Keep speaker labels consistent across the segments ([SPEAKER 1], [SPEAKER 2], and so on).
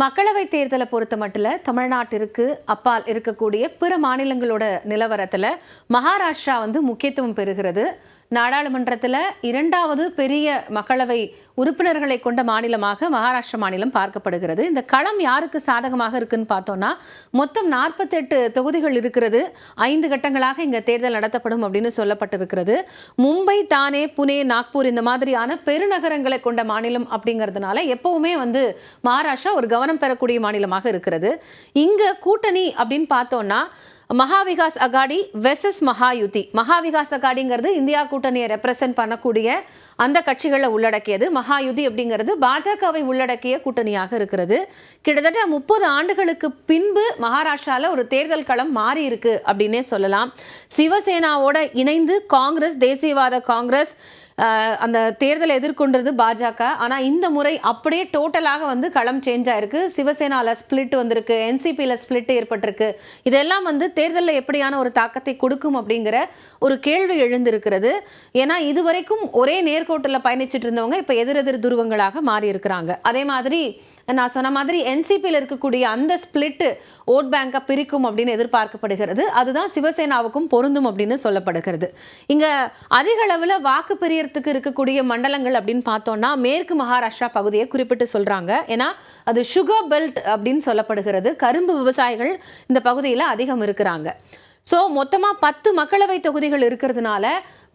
[SPEAKER 1] மக்களவைத் தேர்தலை பொறுத்த மட்டும் தமிழ்நாட்டிற்கு அப்பால் இருக்கக்கூடிய பிற மாநிலங்களோட நிலவரத்தில் மகாராஷ்டிரா முக்கியத்துவம் பெறுகிறது. நாடாளுமன்றத்தில் இரண்டாவது பெரிய மக்களவை உறுப்பினர்களை கொண்ட மாநிலமாக மகாராஷ்டிரா மாநிலம் பார்க்கப்படுகிறது. இந்த களம் யாருக்கு சாதகமாக இருக்குன்னு பார்த்தோம்னா, மொத்தம் 48 தொகுதிகள் இருக்கிறது. 5 கட்டங்களாக இங்கே தேர்தல் நடத்தப்படும் அப்படின்னு சொல்லப்பட்டிருக்கிறது. மும்பை, தானே, புனே, நாக்பூர் இந்த மாதிரியான பெருநகரங்களை கொண்ட மாநிலம் அப்படிங்கிறதுனால எப்பவுமே மகாராஷ்டிரா ஒரு கவனம் பெறக்கூடிய மாநிலமாக இருக்கிறது. இங்கே கூட்டணி அப்படின்னு பார்த்தோம்னா மகாவிகாஸ் அகாடி வெர்சஸ் மகாயுதி. மகாவிகாஸ் அகாடிங்கிறது இந்தியா கூட்டணியை ரெப்ரசென்ட் பண்ணக்கூடிய அந்த கட்சிகளை உள்ளடக்கியது. மகாயுதி அப்படிங்கிறது பாஜகவை உள்ளடக்கிய கூட்டணியாக இருக்கிறது. கிட்டத்தட்ட 30 ஆண்டுகளுக்கு பின்பு மகாராஷ்டிராவில் ஒரு தேர்தல் களம் மாறி இருக்கு அப்படின்னே சொல்லலாம். சிவசேனாவோட இணைந்து காங்கிரஸ், தேசியவாத காங்கிரஸ் அந்த தேர்தலை எதிர்கொண்டது பாஜக. ஆனால் இந்த முறை அப்படியே டோட்டலாக களம் சேஞ்ச் ஆயிருக்கு. சிவசேனாவில் ஸ்பிளிட் வந்திருக்கு, என்சிபியில் ஸ்பிளிட் ஏற்பட்டிருக்கு. இதெல்லாம் தேர்தலில் எப்படியான ஒரு தாக்கத்தை கொடுக்கும் அப்படிங்கிற ஒரு கேள்வி எழுந்திருக்கிறது. ஏன்னா இதுவரைக்கும் ஒரே நேர்கோட்டில் பயணிச்சுட்டு இருந்தவங்க இப்போ எதிரெதிர் துருவங்களாக மாறி இருக்கிறாங்க. அதே மாதிரி நான் சொன்ன மாதிரி என்சிபியில் இருக்கக்கூடிய அந்த ஸ்பிளிட்டு ஓட் பேங்கை பிரிக்கும் அப்படின்னு எதிர்பார்க்கப்படுகிறது. அதுதான் சிவசேனாவுக்கும் பொருந்தும் அப்படின்னு சொல்லப்படுகிறது. இங்கே அதிக அளவில் வாக்கு பிரியறதுக்கு இருக்கக்கூடிய மண்டலங்கள் அப்படின்னு பார்த்தோம்னா மேற்கு மகாராஷ்டிரா பகுதியை குறிப்பிட்டு சொல்கிறாங்க. ஏன்னா அது சுகர் பெல்ட் அப்படின்னு சொல்லப்படுகிறது. கரும்பு விவசாயிகள் இந்த பகுதியில் அதிகம் இருக்கிறாங்க. ஸோ மொத்தமாக 10 மக்களவை தொகுதிகள் இருக்கிறதுனால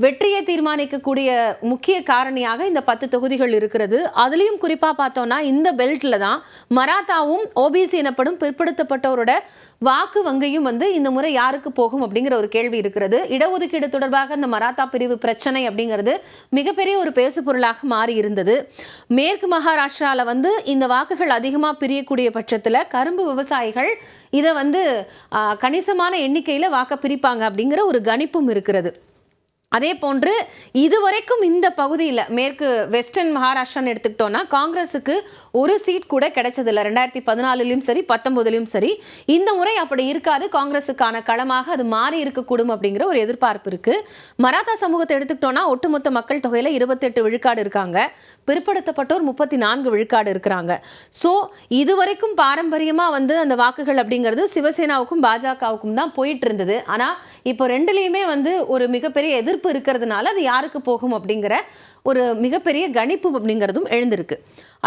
[SPEAKER 1] வெற்றியை தீர்மானிக்கக்கூடிய முக்கிய காரணியாக இந்த 10 தொகுதிகள் இருக்கிறது. அதுலேயும் குறிப்பாக பார்த்தோம்னா இந்த பெல்ட்டில் தான் மராத்தாவும் ஓபிசி எனப்படும் பிற்படுத்தப்பட்டவரோட வாக்கு வங்கியும் இந்த முறை யாருக்கு போகும் அப்படிங்கிற ஒரு கேள்வி இருக்கிறது. இடஒதுக்கீடு தொடர்பாக இந்த மராத்தா பிரிவு பிரச்சனை அப்படிங்கிறது மிகப்பெரிய ஒரு பேசு பொருளாக மாறி இருந்தது. மேற்கு மகாராஷ்டிராவில் இந்த வாக்குகள் அதிகமாக பிரியக்கூடிய பட்சத்தில் கரும்பு விவசாயிகள் இதை கணிசமான எண்ணிக்கையில் வாக்க பிரிப்பாங்க அப்படிங்கிற ஒரு கணிப்பும் இருக்கிறது. அதே போன்று இதுவரைக்கும் இந்த பகுதியில் மேற்கு வெஸ்டர்ன் மகாராஷ்டிரான்னு எடுத்துக்கிட்டோம்னா காங்கிரஸுக்கு ஒரு சீட் கூட கிடைச்சதில்லை. 2014 சரி 19 சரி. இந்த முறை அப்படி இருக்காது. காங்கிரஸுக்கான களமாக அது மாறி இருக்கக்கூடும் அப்படிங்கிற ஒரு எதிர்பார்ப்பு இருக்கு. மராத்தா சமூகத்தை எடுத்துக்கிட்டோம்னா ஒட்டுமொத்த மக்கள் தொகையில் 28 விழுக்காடு இருக்காங்க. பிற்படுத்தப்பட்டோர் 34 விழுக்காடு இருக்கிறாங்க. ஸோ இதுவரைக்கும் பாரம்பரியமாக அந்த வாக்குகள் அப்படிங்கிறது சிவசேனாவுக்கும் பாஜகவுக்கும் தான் போயிட்டு இருந்தது. ஆனால் இப்போ ரெண்டுலேயுமே ஒரு மிகப்பெரிய எதிர்ப்பு இருக்கிறதுனால அது யாருக்கு போகும் அப்படிங்கிற ஒரு மிகப்பெரிய கணிப்பு அப்படிங்கிறதும் எழுந்திருக்கு.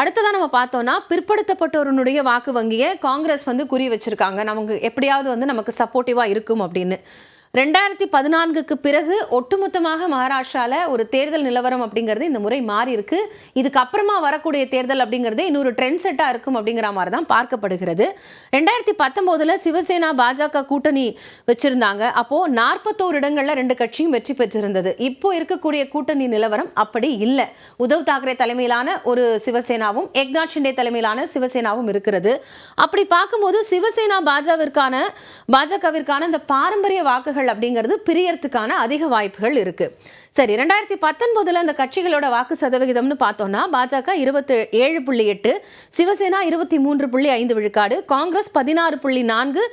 [SPEAKER 1] அடுத்ததான் நம்ம பார்த்தோம்னா பிற்படுத்தப்பட்டோருடைய வாக்கு வங்கியை காங்கிரஸ் குறி வச்சிருக்காங்க. நமக்கு எப்படியாவது நமக்கு சப்போர்ட்டிவாக இருக்கும் அப்படின்னு. 2014க்கு பிறகு ஒட்டுமொத்தமாக மகாராஷ்டிராவில் ஒரு தேர்தல் நிலவரம் அப்படிங்கிறது இந்த முறை மாறி இருக்கு. இதுக்கப்புறமா வரக்கூடிய தேர்தல் அப்படிங்கிறது இன்னொரு ட்ரெண்ட் செட்டாக இருக்கும் அப்படிங்கிற மாதிரி தான் பார்க்கப்படுகிறது. 2019 சிவசேனா பாஜக கூட்டணி வச்சிருந்தாங்க. அப்போது 41 இடங்களில் 2 கட்சியும் வெற்றி பெற்றிருந்தது. இப்போ இருக்கக்கூடிய கூட்டணி நிலவரம் அப்படி இல்லை. உத்தவ் தாக்கரே தலைமையிலான ஒரு சிவசேனாவும் ஏக்நாத் ஷிண்டே தலைமையிலான சிவசேனாவும் இருக்கிறது. அப்படி பார்க்கும்போது சிவசேனா பாஜகவிற்கான இந்த பாரம்பரிய வாக்குகள் அப்படிங்கிறது பிரியறதுக்கான அதிக வாய்ப்புகள் இருக்கு. சரி, 2019 அந்த கட்சிகளோட வாக்கு சதவிகிதம்னு பார்த்தோம்னா பாஜக 27.8, சிவசேனா 23.5 விழுக்காடு, காங்கிரஸ் 16.4,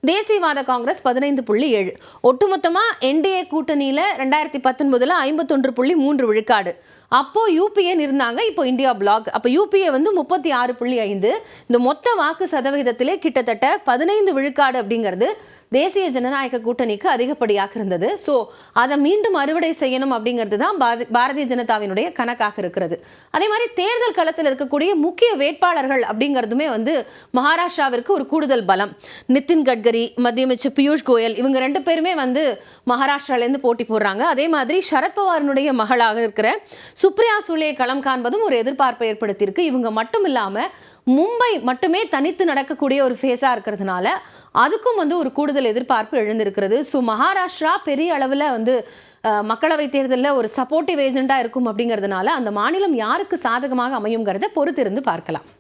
[SPEAKER 1] தேசியவாத காங்கிரஸ் 15.7. ஒட்டுமொத்தமாக என்டிஏ கூட்டணியில் 2019 51.3 விழுக்காடு. அப்போ யூபிஏன்னு இருந்தாங்க, இப்போ இந்தியா பிளாக். அப்போ யூபிஏ 36.5. இந்த மொத்த வாக்கு சதவிகிதத்திலே கிட்டத்தட்ட 15 விழுக்காடு அப்படிங்கிறது தேசிய ஜனநாயக கூட்டணிக்கு அதிகப்படியாக இருந்தது. ஸோ அதை மீண்டும் அறுவடை செய்யணும் அப்படிங்கிறது தான் பாரதிய ஜனதாவினுடைய கணக்காக இருக்கிறது. அதே மாதிரி தேர்தல் களத்தில் இருக்கக்கூடிய முக்கிய வேட்பாளர்கள் அப்படிங்கிறதுமே மகாராஷ்டிராவிற்கு ஒரு கூடுதல் பலம். நிதின் கட்கரி, மத்திய அமைச்சர் பியூஷ் கோயல், இவங்க 2 பேருமே மகாராஷ்டிராலேருந்து போட்டி போடுறாங்க. அதே மாதிரி சரத்பவாரினுடைய மகளாக இருக்கிற சுப்ரியா சுலே களம் காண்பதும் ஒரு எதிர்பார்ப்பை ஏற்படுத்தியிருக்கு. இவங்க மட்டும் இல்லாமல் மும்பை மட்டுமே தனித்து நடக்கக்கூடிய ஒரு ஃபேஸாக இருக்கிறதுனால அதுக்கும் ஒரு கூடுதல் எதிர்பார்ப்பு எழுந்திருக்கிறது. ஸோ மகாராஷ்டிரா பெரிய அளவில் மக்களவை தேர்தலில் ஒரு சப்போர்ட்டிவ் ஏஜெண்டாக இருக்கும் அப்படிங்கிறதுனால அந்த மாநிலம் யாருக்கு சாதகமாக அமையுங்கிறத பொறுத்திருந்து பார்க்கலாம்.